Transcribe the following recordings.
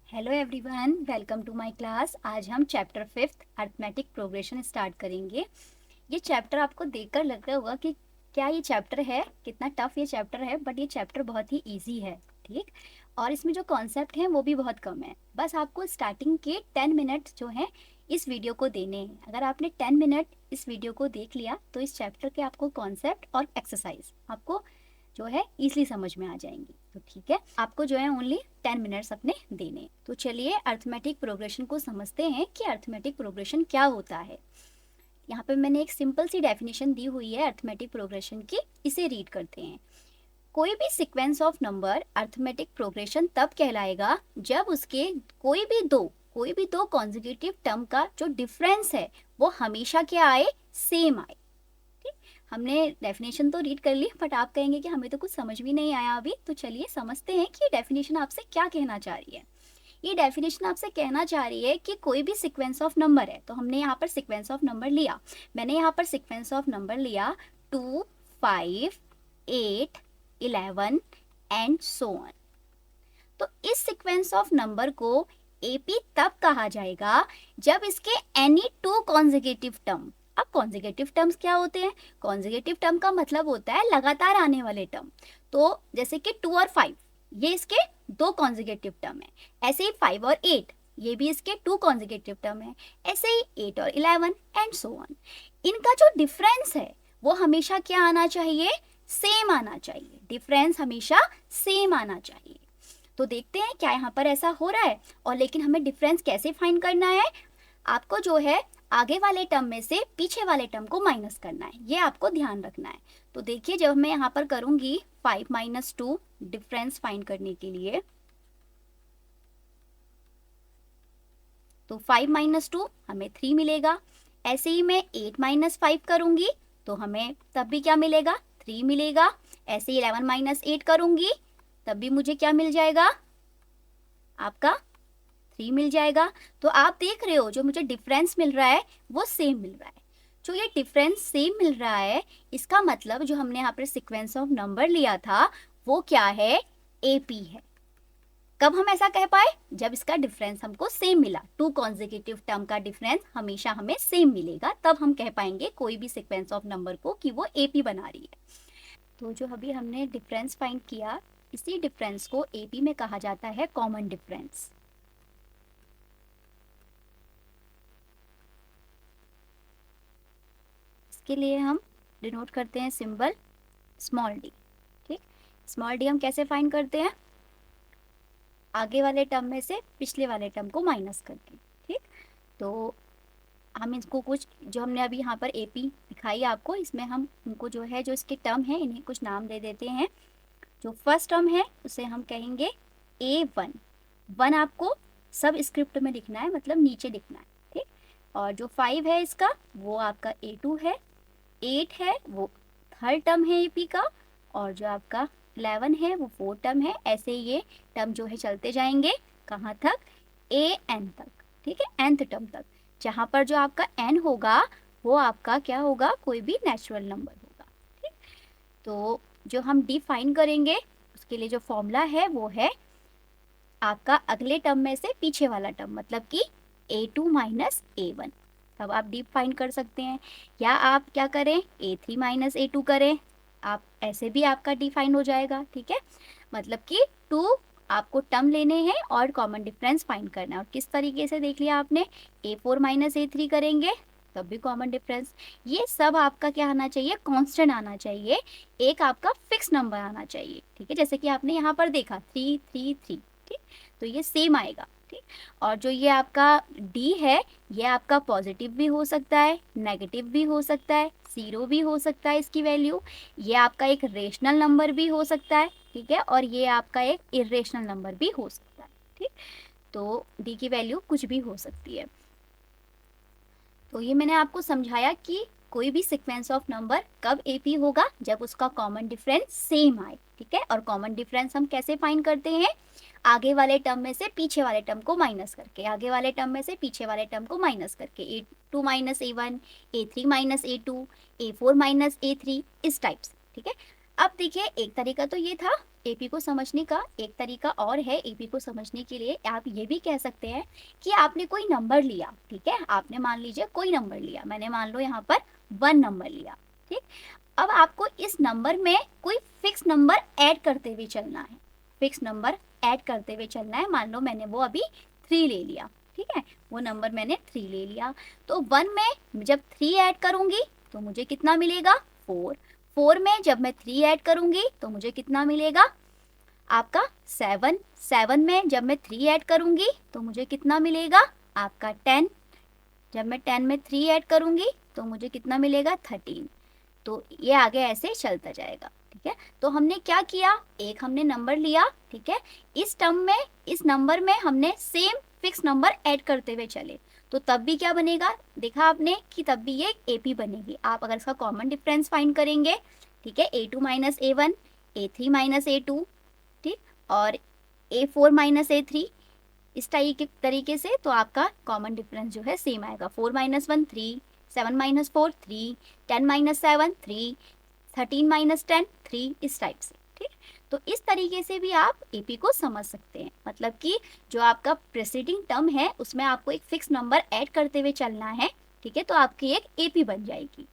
Hello everyone, welcome to my class. आज हम chapter 5th arithmetic progression start करेंगे। ये चैप्टर आपको देखकर लग रहा होगा कि क्या ये चैप्टर है, कितना टफ ये चैप्टर है, बट ये चैप्टर बहुत ही इजी है। ठीक, और इसमें जो कॉन्सेप्ट हैं वो भी बहुत कम है। बस आपको स्टार्टिंग के 10 मिनट जो हैं इस वीडियो को देने हैं। अगर आपने 10 मिनट इस वीडियो को देख लिया तो इस चैप्टर के आपको कॉन्सेप्ट और एक्सरसाइज आपको जो है इजीली समझ में आ जाएंगी। तो ठीक है, आपको जो है ओनली 10 मिनट्स अपने देने। तो चलिए अर्थमेटिक प्रोग्रेशन को समझते हैं कि अर्थमेटिक प्रोग्रेशन क्या होता है। यहाँ पे मैंने एक सिंपल सी डेफिनेशन दी हुई है अर्थमेटिक प्रोग्रेशन की, इसे रीड करते हैं। कोई भी sequence of number arithmetic progression तब कहलाएगा जब उसके कोई भी दो कॉन्जिक्यूटिव टर्म का जो डिफरेंस है वो हमेशा क्या आए, सेम आए। हमने डेफिनेशन तो रीड कर ली, बट आप कहेंगे कि हमें तो कुछ समझ भी नहीं आया अभी। तो चलिए समझते हैं कि ये डेफिनेशन आपसे क्या कहना चाह रही है। ये डेफिनेशन आपसे कहना चाह रही है कि कोई भी सीक्वेंस ऑफ नंबर है, तो हमने यहाँ पर सीक्वेंस ऑफ नंबर लिया, मैंने यहाँ पर सीक्वेंस ऑफ नंबर लिया 2, 5, 8, 11 एंड सो ऑन। तो इस सीक्वेंस ऑफ नंबर को एपी तब कहा जाएगा जब इसके एनी टू कॉन्जिक्यूटिव टर्म। अब कॉन्जिक्यूटिव टर्म्स क्या होते हैं? कॉन्जिक्यूटिव टर्म का मतलब होता है लगातार आने वाले टर्म। तो जैसे कि 2 और 5 ये इसके दो कॉन्जिक्यूटिव टर्म है। ऐसे ही 5 और 8 ये भी इसके टू कॉन्जिक्यूटिव टर्म है। ऐसे ही 8 और 11 एंड सो ऑन। इनका जो डिफरेंस है वो हमेशा क्या आना चाहिए, सेम आना चाहिए। डिफरेंस हमेशा सेम आना चाहिए। तो देखते हैं क्या यहाँ पर ऐसा हो रहा है। और लेकिन हमें डिफरेंस कैसे फाइंड करना है? आपको जो है आगे वाले टर्म में से पीछे वाले टर्म को माइनस करना है, ये आपको ध्यान रखना है। तो देखिए जब मैं यहाँ पर करूंगी 5 माइनस 2 डिफरेंस फाइंड करने के लिए, तो 5 माइनस 2 हमें 3 मिलेगा। ऐसे ही मैं 8 माइनस 5 करूंगी तो हमें तब भी क्या मिलेगा, 3 मिलेगा। ऐसे ही 11 माइनस 8 करूंगी तब भी मुझे क्या मिल जाएगा, आपका 3 मिल जाएगा। तो आप देख रहे हो जो मुझे डिफरेंस मिल रहा है वो सेम मिल रहा है। जो ये डिफरेंस सेम मिल रहा है इसका मतलब जो हमने यहाँ पर सीक्वेंस ऑफ नंबर लिया था वो क्या है, एपी है। कब हम ऐसा कह पाए? जब इसका डिफरेंस हमको सेम मिला। टू कॉन्जिक्यूटिव टर्म का डिफरेंस हमेशा हमें सेम मिलेगा, तब हम कह पाएंगे कोई भी सीक्वेंस ऑफ नंबर को कि वो एपी बना रही है। तो जो अभी हमने डिफरेंस फाइंड किया, इसी डिफरेंस को एपी में कहा जाता है कॉमन डिफरेंस। इसके लिए हम डिनोट करते हैं सिंबल स्मॉल डी। ठीक, स्मॉल डी हम कैसे फाइंड करते हैं? आगे वाले टर्म में से पिछले वाले टर्म को माइनस करके। ठीक, तो हम इसको कुछ जो हमने अभी यहाँ पर एपी दिखाई आपको, इसमें हम उनको जो है जो इसके टर्म है इन्हें कुछ नाम दे देते हैं। जो फर्स्ट टर्म है उसे हम कहेंगे A1। 1 आपको सब स्क्रिप्ट में लिखना है, मतलब नीचे लिखना है। ठीक, और जो 5 है इसका वो आपका A2 है। 8 है वो थर्ड टर्म है एपी का, और जो आपका 11 है वो फोर्थ टर्म है। ऐसे ये टर्म जो है चलते जाएंगे कहाँ तक, एन तक। ठीक है, nth टर्म तक। जहाँ पर जो आपका n होगा वो आपका क्या होगा, कोई भी नेचुरल नंबर होगा। ठीक, तो जो हम डिफाइन करेंगे उसके लिए जो फॉर्मूला है वो है आपका अगले टर्म में से पीछे वाला टर्म, मतलब कि A2 माइनस A1। तब आप डीप फाइंड कर सकते हैं, या आप क्या करें, A3 माइनस A2 करें, आप ऐसे भी आपका डिफाइन हो जाएगा। ठीक है, मतलब कि 2 आपको टर्म लेने हैं और कॉमन डिफरेंस फाइंड करना है। और किस तरीके से देख लिया आपने, A4 माइनस A3 करेंगे तब भी कॉमन डिफरेंस। ये सब आपका क्या आना चाहिए, कांस्टेंट आना चाहिए, एक आपका फिक्स नंबर आना चाहिए। ठीक है, जैसे कि आपने यहाँ पर देखा 3 3 3। ठीक, तो ये सेम आएगा। ठीक, और जो ये आपका डी है ये आपका पॉजिटिव भी हो सकता है, नेगेटिव भी हो सकता है, जीरो भी हो सकता है इसकी वैल्यू। ये आपका एक रेशनल नंबर भी हो सकता है। ठीक है, और ये आपका एक इरेशनल नंबर भी हो सकता है। ठीक, तो डी की वैल्यू कुछ भी हो सकती है। तो ये मैंने आपको समझाया कि कोई भी सीक्वेंस ऑफ नंबर कब एपी होगा, जब उसका कॉमन डिफरेंस सेम आए। ठीक है, और कॉमन डिफरेंस हम कैसे फाइंड करते हैं, आगे वाले टर्म में से पीछे वाले टर्म को माइनस करके, आगे वाले टर्म में से पीछे वाले टर्म को माइनस करके। A2 minus A1, A3 minus A2, A4 minus A3, इस टाइप से। ठीक है, अब देखिए एक तरीका तो ये था एपी को समझने का एक तरीका और है। एपी को समझने के लिए आप ये भी कह सकते हैं कि आपने कोई नंबर लिया, ठीक है, आपने मान लीजिए कोई नंबर लिया, मैंने मान लो यहाँ पर 1 नंबर लिया, ठीक। अब आपको इस नंबर में कोई फिक्स नंबर ऐड करते हुए चलना है, फिक्स नंबर ऐड करते हुए चलना है। मान लो मैंने वो अभी 3 ले लिया, ठीक है, वो नंबर मैंने 3 ले लिया, तो 1 में जब 3 ऐड करूंगी तो मुझे कितना मिलेगा 4। 4 में जब मैं 3 ऐड करूंगी तो मुझे कितना मिलेगा आपका 7। 7 में जब मैं 3 ऐड करूंगी तो मुझे कितना मिलेगा आपका 10। जब मैं 10 में 3 ऐड करूंगी तो मुझे कितना मिलेगा 13। तो ये आगे ऐसे चलता जाएगा, ठीक है। तो हमने क्या किया, एक हमने नंबर लिया, ठीक है, इस टर्म में इस नंबर में हमने सेम फिक्स नंबर ऐड करते हुए चले, तो तब भी क्या बनेगा, देखा आपने कि तब भी ये एपी बनेगी। आप अगर इसका कॉमन डिफरेंस फाइंड करेंगे, ठीक है, a2 minus a1, a3 minus a2, ठीक, और a4 माइनस a3, इस तरीके से, तो आपका कॉमन डिफरेंस जो है सेम आएगा। 4 माइनस 1 3, 7 माइनस 4 3, 10 माइनस 7 3, 13 माइनस 10 3, इस टाइप से, ठीक। तो इस तरीके से भी आप एपी को समझ सकते हैं, मतलब कि जो आपका प्रेसिडिंग टर्म है उसमें आपको एक फिक्स नंबर ऐड करते हुए चलना है, ठीक है, तो आपकी एक एपी बन जाएगी।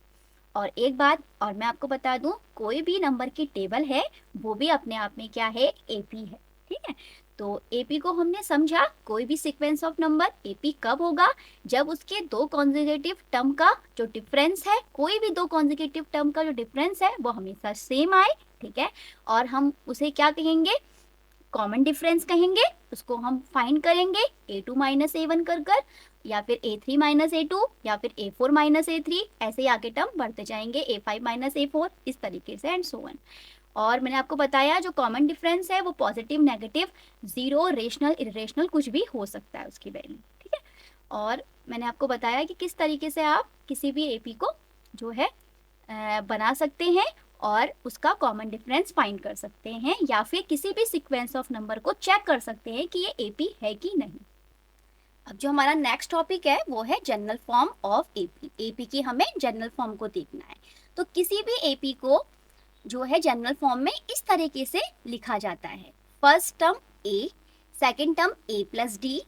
और एक बात और मैं आपको बता दूं, कोई भी नंबर की टेबल है वो भी अपने आप में क्या है, एपी है, ठीक है। तो एपी को हमने समझा, कोई भी सीक्वेंस ऑफ नंबर एपी कब होगा, जब उसके दो कॉन्जिक्यूटिव टर्म का जो डिफरेंस है, कोई भी दो कॉन्जिक्यूटिव टर्म का जो डिफरेंस है वो हमेशा सेम आए, ठीक है, और हम उसे क्या कहेंगे, कॉमन डिफरेंस कहेंगे। उसको हम फाइंड करेंगे a2 माइनस a1 कर कर, या फिर a3 माइनस a2, या फिर a4 माइनस a3, ऐसे ही आगे टर्म बढ़ते जाएंगे, a5 माइनस a4, इस तरीके से एंड सो ऑन। और मैंने आपको बताया जो कॉमन डिफरेंस है वो positive, negative, zero, rational, irrational, कुछ भी हो सकता है उसकी वैल्यू, ठीक है। और मैंने आपको बताया कि किस तरीके से आप किसी भी एपी को जो है बना सकते हैं और उसका कॉमन डिफरेंस फाइंड कर सकते हैं, या फिर किसी भी सीक्वेंस ऑफ नंबर को चेक कर सकते हैं कि ये एपी है कि नहीं। अब जो हमारा नेक्स्ट टॉपिक है वो है general form of AP. AP की हमें जनरल फॉर्म को देखना है। तो किसी भी एपी को जो है जनरल फॉर्म में इस तरीके से लिखा जाता है, first term A, second term A plus D,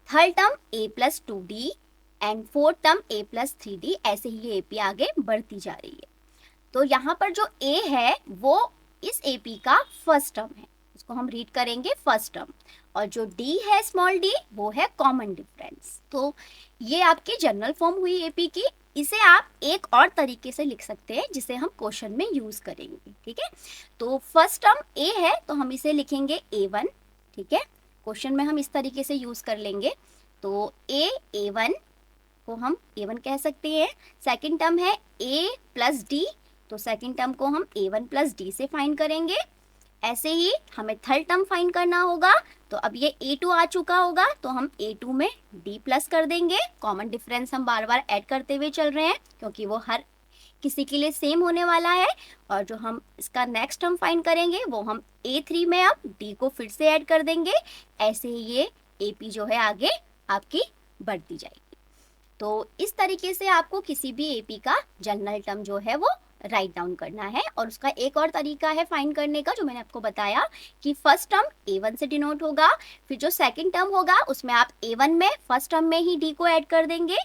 third term A plus 2d and fourth term A plus 3d, ऐसे ही ये एपी आगे बढ़ती जा रही है। तो यहाँ पर जो ए है वो इस एपी का फर्स्ट टर्म है, इसको हम रीड करेंगे फर्स्ट टर्म, और जो डी है स्मॉल डी वो है कॉमन डिफरेंस। तो ये आपकी जनरल फॉर्म हुई एपी की। इसे आप एक और तरीके से लिख सकते हैं जिसे हम क्वेश्चन में यूज करेंगे, ठीक है। तो फर्स्ट टर्म ए है तो हम इसे लिखेंगे a1, ठीक है, क्वेश्चन में हम इस तरीके से यूज कर लेंगे। तो a1 को हम a1 कह सकते हैं। सेकंड टर्म है a प्लस डी, तो सेकंड टर्म को हम a1 प्लस डी से फाइंड करेंगे। ऐसे ही हमें थर्ड टर्म फाइंड करना होगा, तो अब ये a2 आ चुका होगा तो हम a2 में d प्लस कर देंगे। कॉमन डिफरेंस हम बार बार ऐड करते हुए चल रहे हैं क्योंकि वो हर किसी के लिए सेम होने वाला है। और जो हम इसका नेक्स्ट टर्म फाइंड करेंगे वो हम a3 में अब d को फिर से ऐड कर देंगे। ऐसे ही ये AP जो है आगे आपकी बढ़ती जाएगी। तो इस तरीके से आपको किसी भी AP का जनरल टर्म जो है वो राइट डाउन करना है। और उसका एक और तरीका है फाइंड करने का, जो मैंने आपको बताया कि फर्स्ट टर्म a1 से डिनोट होगा, फिर जो सेकंड टर्म होगा उसमें आप a1 में फर्स्ट टर्म में ही d को ऐड कर देंगे।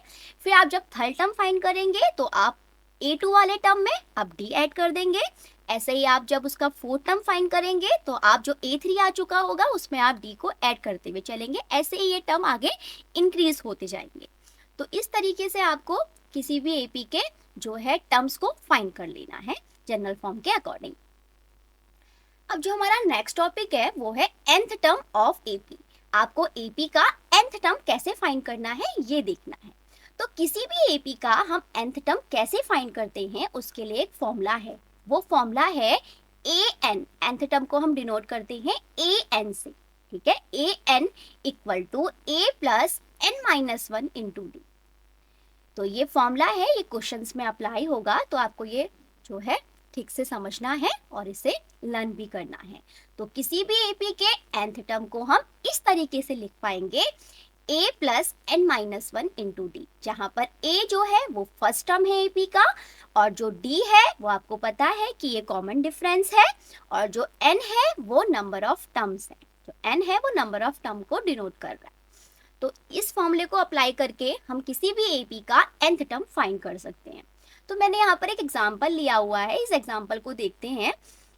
फिर आप जब थर्ड टर्म फाइंड करेंगे तो आप a2 वाले टर्म में अब d ऐड कर देंगे। ऐसे ही आप जब उसका फोर्थ टर्म फाइंड करेंगे तो आप जो a3 आ चुका होगा उसमें आप d को ऐड करते हुए चलेंगे। ऐसे ही ये टर्म आगे इंक्रीज होते जाएंगे। तो इस तरीके से आपको किसी भी एपी के जो है टर्म्स को फाइंड कर लेना है जनरल फॉर्म के अकॉर्डिंग। अब जो हमारा नेक्स्ट टॉपिक है वो है nth टर्म ऑफ एपी। आपको एपी का nth टर्म कैसे फाइंड करना है ये देखना है। तो किसी भी एपी का हम nth टर्म कैसे फाइंड करते हैं उसके लिए एक फॉर्मूला है, वो फॉर्मूला है an। nth टर्म को हम डिनोट करते हैं an से, ठीक है, an equal to a plus n minus 1 into D. तो ये फॉर्मूला है, ये क्वेश्चंस में अप्लाई होगा, तो आपको ये जो है ठीक से समझना है और इसे लर्न भी करना है। तो किसी भी एपी के nth टर्म को हम इस तरीके से लिख पाएंगे a plus n minus one into D, जहां पर a जो है वो फर्स्ट टर्म है AP का, और जो d है वो आपको पता है कि ये कॉमन डिफरेंस है, और जो n है वो नंबर ऑफ टर्म्स है, जो n है वो नंबर ऑफ टर्म को डिनोट कर रहा है। तो इस फॉर्मूले को अप्लाई करके हम किसी भी AP का nth टर्म फाइंड कर सकते हैं। तो मैंने यहाँ पर एक एग्जाम्पल लिया हुआ है, इस एग्जाम्पल को देखते हैं।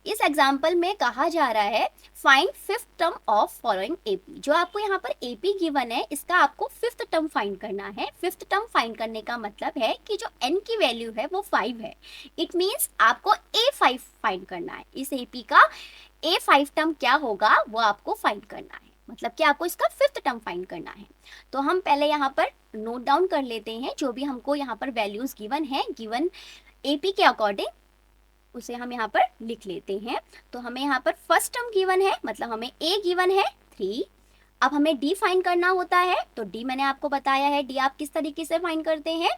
इस एग्जाम्पल में कहा जा रहा है find fifth term of following AP। जो आपको यहाँ पर AP गिवन है, इसका आपको फिफ्थ टर्म फाइंड करना है। फिफ्थ टर्म फाइंड करने का मतलब है कि जो n की वैल्यू है वो 5 है, इट मीन्स आपको A5 फाइंड करना है। इस AP का A5 टर्म क्या होगा वो आपको फाइंड करना है, मतलब कि आपको इसका फिफ्थ टर्म फाइंड करना है। तो हम पहले यहाँ पर नोट डाउन कर लेते हैं जो भी हमको यहाँ पर वैल्यूज गिवन है, गिवन AP के अकॉर्डिंग उसे हम यहाँ पर लिख लेते हैं। तो हमें यहाँ पर फर्स्ट टर्म गिवन है, मतलब हमें A गिवन है 3। अब हमें D फाइंड करना होता है, तो D मैंने आपको बताया है, D आप किस तरीके से फाइंड करते हैं,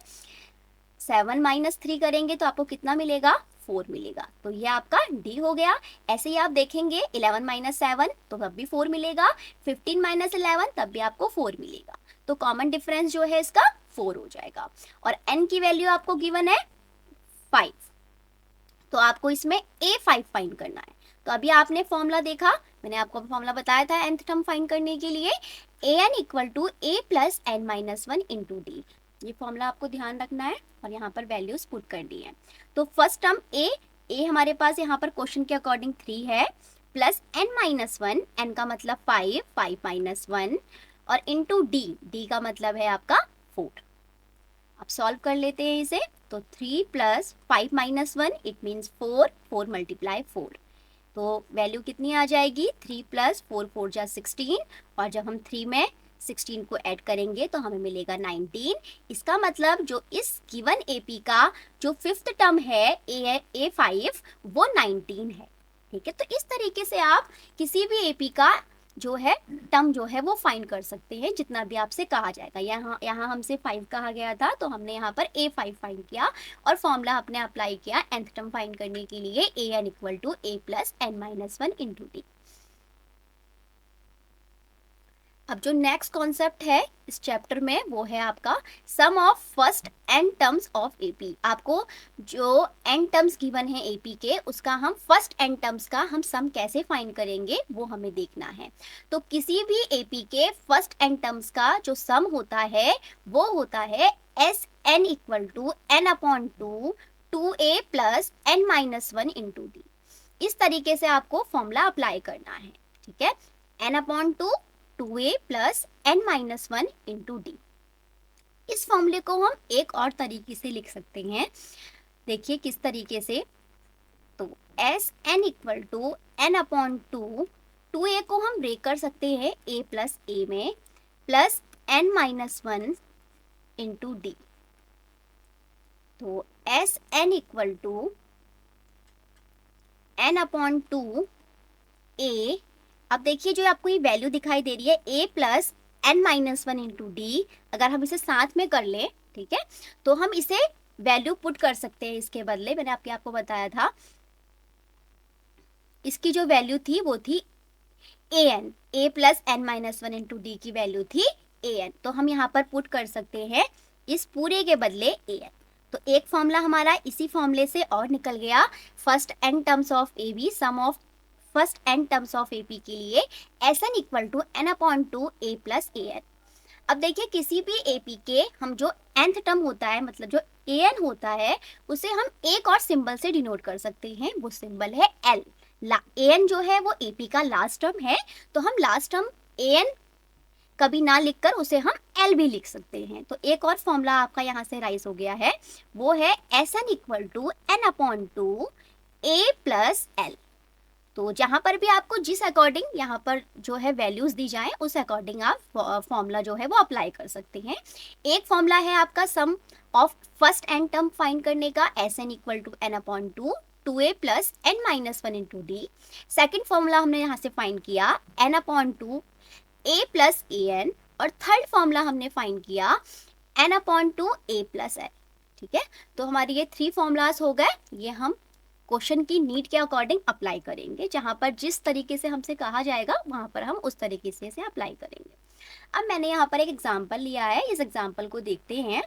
7 माइनस 3 करेंगे तो आपको कितना मिलेगा, 4 मिलेगा। तो ये आपका D हो गया। ऐसे ही आप देखेंगे 11 माइनस 7 तो तब भी 4 मिलेगा, 15 माइनस 11 तब भी आपको 4 मिलेगा। तो कॉमन डिफरेंस जो है इसका 4 हो जाएगा। और n की वैल्यू आपको गिवन है 5, तो आपको इसमें A5 फाइंड करना है। तो अभी आपने फॉर्मूला देखा, मैंने आपको फॉर्मूला बताया था nth टर्म फाइंड करने के लिए, an equal to A plus n minus one into D. ये फॉर्मूला आपको ध्यान रखना है और यहाँ पर वैल्यूज पुट करनी है। तो फर्स्ट टर्म A हमारे पास यहाँ पर क्वेश्चन के अकॉर्डिंग 3 है, plus n minus one, n का मतलब 5, 5 माइनस 1, और इंटू D का मतलब है आपका 4। अब सॉल्व कर लेते हैं इसे। तो 3 plus 5 minus 1 it means 4, 4 multiply 4, तो वैल्यू कितनी आ जाएगी, 3 प्लस 4, 4 जा 16, और जब हम 3 में 16 को ऐड करेंगे तो हमें मिलेगा 19। इसका मतलब जो इस गिवन AP का जो फिफ्थ टर्म है A5 वो 19 है। ठीक है, तो इस तरीके से आप किसी भी AP का जो है टर्म जो है वो फाइंड कर सकते हैं, जितना भी आपसे कहा जाएगा। यहाँ हमसे 5 कहा गया था तो हमने यहाँ पर A5 फाइंड किया और फॉर्मूला आपने अप्लाई किया nth टर्म फाइंड करने के लिए, an equal to A plus n minus one into D. अब जो नेक्स्ट कॉन्सेप्ट है इस चैप्टर में वो है आपका sum of first n terms of AP। आपको जो n टर्म्स गिवन है AP के, उसका हम फर्स्ट n टर्म्स का हम सम कैसे फाइंड करेंगे वो हमें देखना है। तो किसी भी AP के फर्स्ट n टर्म्स का जो सम होता है वो होता है Sn equal to n upon 2a plus n minus one into D. इस तरीके से आपको फॉर्मूला अप्लाई करना है। ठीक है, n upon 2a plus n minus one into D. इस फॉर्मूले को हम एक और तरीके से लिख सकते हैं, देखिए किस तरीके से। तो S N equal to n upon 2a को हम ब्रेक कर सकते हैं a प्लस a में, plus n minus one into D. तो S N equal to n upon 2a। अब देखिए जो आपको ये वैल्यू दिखाई दे रही है a plus n minus one into D, अगर हम इसे साथ में कर ले, ठीक है, तो हम इसे वैल्यू पुट कर सकते हैं इसके बदले। मैंने आपको बताया था इसकी जो वैल्यू थी वो थी an, a plus n minus one into D की वैल्यू थी an, तो हम यहाँ पर पुट कर सकते हैं इस पूरे के बदले an। तो एक फॉर्मूला हमारा इसी फॉर्मूले से और निकल गया, first n terms of AB, sum of first n terms of AP के लिए Sn equal to n upon 2a plus an। अब देखिए किसी भी AP के हम जो nth टर्म होता है, मतलब जो an होता है, उसे हम एक और सिंबल से डिनोट कर सकते हैं, वो सिंबल है L। an जो है वो AP का लास्ट टर्म है, तो हम लास्ट टर्म an कभी ना लिखकर उसे हम L भी लिख सकते हैं। तो एक और फॉर्मूला आपका यहाँ से राइज हो गया है, वो है Sn equal to n upon 2a plus L। तो जहाँ पर भी आपको जिस अकॉर्डिंग यहाँ पर जो है वैल्यूज दी जाए उस अकॉर्डिंग आप फॉर्मूला जो है वो अप्लाई कर सकते हैं। एक फॉर्मूला है आपका sum of first n term find करने का, Sn equal to n upon 2a plus n minus one into d. Second formula हमने यहाँ से फाइंड किया n upon 2a plus an, और थर्ड फॉर्मूला हमने फाइंड किया n upon 2a plus l। ठीक है, तो हमारे ये 3 फॉर्मूलाज हो गए, ये हम क्वेश्चन की नीड के अकॉर्डिंग अप्लाई करेंगे, जहां पर जिस तरीके से हमसे कहा जाएगा वहां पर हम उस तरीके से इसे अप्लाई करेंगे। अब मैंने यहाँ पर एक एग्जाम्पल लिया है, इस एग्जाम्पल को देखते हैं।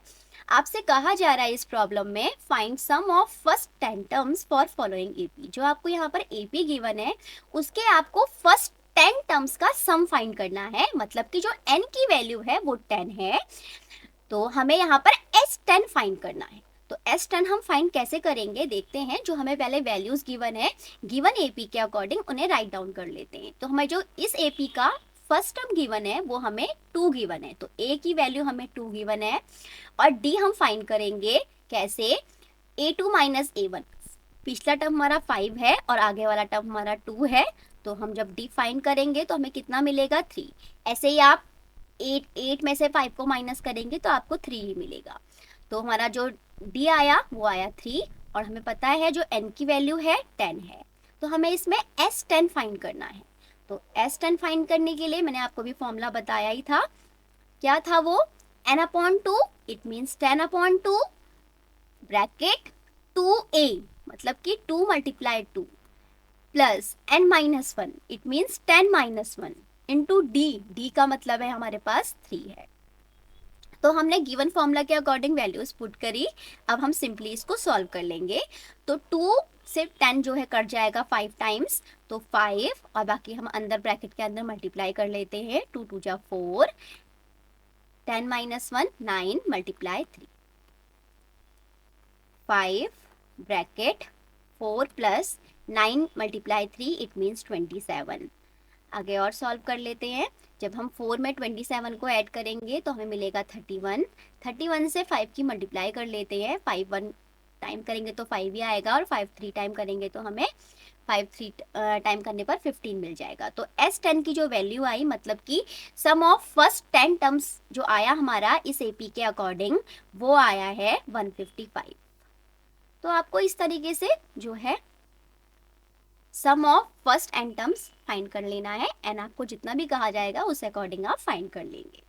आपसे कहा जा रहा है इस प्रॉब्लम में find sum of first 10 terms for following AP. जो आपको यहाँ पर एपी गिवन है उसके आपको फर्स्ट 10 टर्म्स का सम फाइंड करना है, मतलब कि जो n की वैल्यू है वो 10 है, तो हमें यहाँ पर S10 फाइंड करना है। तो S10 हम फाइंड कैसे करेंगे देखते हैं। जो हमें पहले वैल्यूज गिवन है, गिवन एपी के अकॉर्डिंग उन्हें राइट डाउन कर लेते हैं। तो हमें जो इस एपी का फर्स्ट टर्म गिवन है वो हमें 2 गिवन है, तो ए की वैल्यू हमें 2 गिवन है, और डी हम फाइंड करेंगे कैसे, A2 माइनस A1। पिछला टर्म हमारा 5 है और आगे वाला टर्म हमारा 2 है, तो हम जब डी फाइंड करेंगे तो हमें कितना मिलेगा 3। ऐसे ही आप 8 में से 5 को माइनस करेंगे तो आपको 3 ही मिलेगा। तो हमारा जो डी आया वो आया 3, और हमें पता है जो n की वैल्यू है 10 है, तो हमें इसमें S10 फाइंड करना है। तो S10 फाइंड करने के लिए मैंने आपको भी फॉर्मूला बताया ही था, क्या था वो, n/2, it means 10/2 bracket 2a, मतलब कि 2 multiply 2 plus n-1, it means 10-1 into D का मतलब है हमारे पास 3 है। तो हमने गिवन फॉर्मूला के अकॉर्डिंग वैल्यूज पुट करी। अब हम सिंपली इसको सॉल्व कर लेंगे। तो 2 से 10 जो है कट जाएगा 5 टाइम्स, तो 5, और बाकी हम अंदर ब्रैकेट के अंदर मल्टीप्लाई कर लेते हैं। 2 2 जा 4, 10-1 9 multiply 3, 5 bracket 4 plus 9 multiply 3, it means 27। आगे और सॉल्व कर लेते हैं। जब हम 4 में 27 को ऐड करेंगे तो हमें मिलेगा 31। 31 से 5 की मल्टीप्लाई कर लेते हैं। 5 1 टाइम करेंगे तो 5 ही आएगा, और 5 3 टाइम करेंगे तो हमें 5 3 टाइम करने पर 15 मिल जाएगा। तो S10 की जो वैल्यू आई, मतलब कि सम ऑफ फर्स्ट 10 टर्म्स जो आया हमारा इस एपी के अकॉर्डिंग, वो आया है 155। तो आपको इस तरीके से जो है sum of first N terms find कर लेना है, एंड आपको जितना भी कहा जाएगा उस अकॉर्डिंग आप फाइंड कर लेंगे।